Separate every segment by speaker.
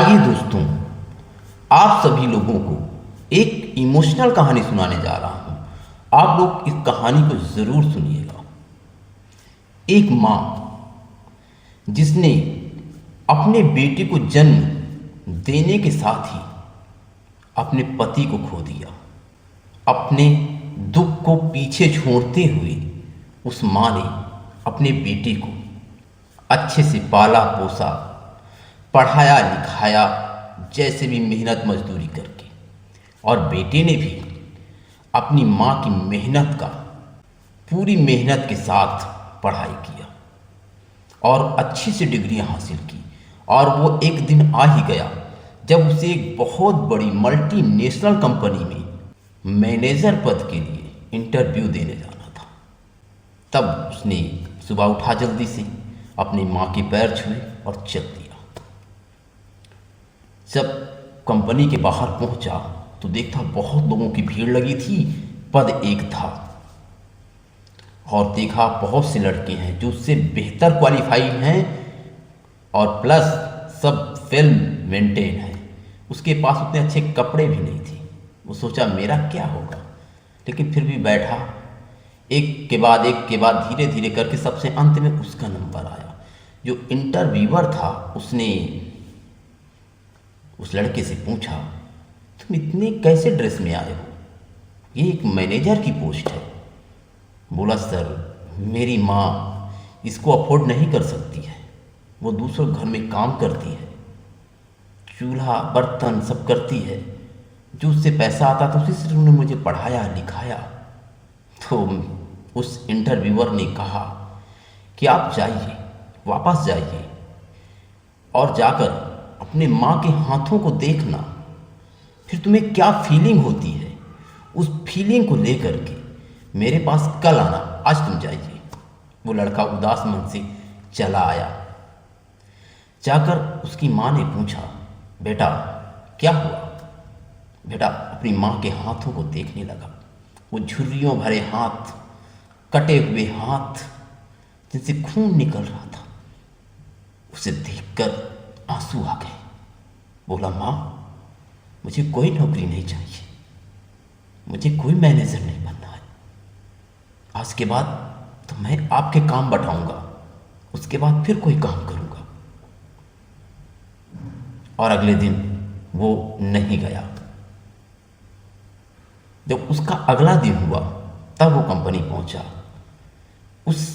Speaker 1: आइए दोस्तों, आप सभी लोगों को एक इमोशनल कहानी सुनाने जा रहा हूँ। आप लोग इस कहानी को ज़रूर सुनिएगा। एक माँ जिसने अपने बेटे को जन्म देने के साथ ही अपने पति को खो दिया, अपने दुख को पीछे छोड़ते हुए उस माँ ने अपने बेटे को अच्छे से पाला पोसा, पढ़ाया लिखाया, जैसे भी मेहनत मजदूरी करके, और बेटे ने भी अपनी माँ की मेहनत का पूरी मेहनत के साथ पढ़ाई किया और अच्छी सी डिग्रियां हासिल की। और वो एक दिन आ ही गया जब उसे एक बहुत बड़ी मल्टीनेशनल कंपनी में मैनेजर पद के लिए इंटरव्यू देने जाना था। तब उसने सुबह उठा जल्दी से, अपनी माँ के पैर छुए और चल दिया। जब कंपनी के बाहर पहुंचा तो देखा बहुत लोगों की भीड़ लगी थी। पद एक था और देखा बहुत से लड़के हैं जो उससे बेहतर क्वालिफाइड हैं और प्लस सब फिल्म मेंटेन है। उसके पास उतने अच्छे कपड़े भी नहीं थे। वो सोचा मेरा क्या होगा, लेकिन फिर भी बैठा। एक के बाद धीरे धीरे करके सबसे अंत में उसका नंबर आया। जो इंटरव्यूअर था उसने उस लड़के से पूछा, तुम इतने कैसे ड्रेस में आए हो, ये एक मैनेजर की पोस्ट है। बोला, सर मेरी माँ इसको अफोर्ड नहीं कर सकती है, वो दूसरे घर में काम करती है, चूल्हा बर्तन सब करती है, जो उससे पैसा आता था उसी से उन्होंने मुझे पढ़ाया लिखाया। तो उस इंटरव्यूअर ने कहा कि आप जाइए, वापस जाइए और जाकर अपने माँ के हाथों को देखना, फिर तुम्हें क्या फीलिंग होती है, उस फीलिंग को लेकर के मेरे पास कल आना, आज तुम जाइए। वो लड़का उदास मन से चला आया। जाकर उसकी माँ ने पूछा, बेटा क्या हुआ? बेटा अपनी माँ के हाथों को देखने लगा। वो झुर्रियों भरे हाथ, कटे हुए हाथ जिनसे खून निकल रहा था। उसे देखकर आंसू आ गए। बोला, माँ मुझे कोई नौकरी नहीं चाहिए, मुझे कोई मैनेजर नहीं बनना है। आज के बाद तो मैं आपके काम बैठाऊंगा, उसके बाद फिर कोई काम करूंगा। और अगले दिन वो नहीं गया। जब उसका अगला दिन हुआ तब वो कंपनी पहुंचा। उस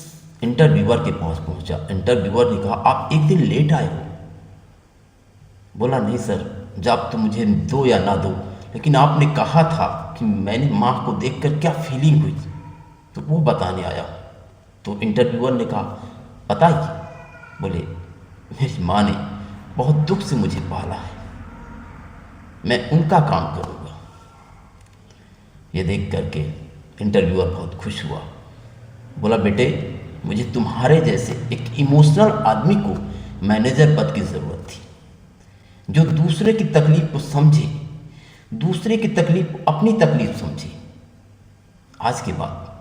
Speaker 1: इंटरव्यूअर के पास पहुंचा। इंटरव्यूअर ने कहा, आप एक दिन लेट आए हो। बोला, नहीं सर, जॉब तो मुझे दो या ना दो, लेकिन आपने कहा था कि मैंने माँ को देखकर क्या फीलिंग हुई तो वो बताने आया। तो इंटरव्यूअर ने कहा, बताइए। बोले, मेरी माँ ने बहुत दुख से मुझे पाला है, मैं उनका काम करूँगा। ये देख करके इंटरव्यूअर बहुत खुश हुआ। बोला, बेटे मुझे तुम्हारे जैसे एक इमोशनल आदमी को मैनेजर पद की ज़रूरत थी, जो दूसरे की तकलीफ को समझे, दूसरे की तकलीफ को अपनी तकलीफ समझे। आज के बाद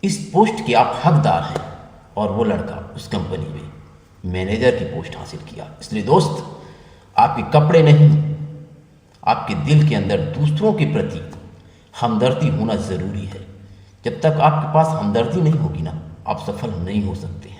Speaker 1: इस पोस्ट के आप हकदार हैं। और वो लड़का उस कंपनी में मैनेजर की पोस्ट हासिल किया। इसलिए दोस्त, आपके कपड़े नहीं, आपके दिल के अंदर दूसरों के प्रति हमदर्दी होना ज़रूरी है। जब तक आपके पास हमदर्दी नहीं होगी ना, आप सफल नहीं हो सकते हैं।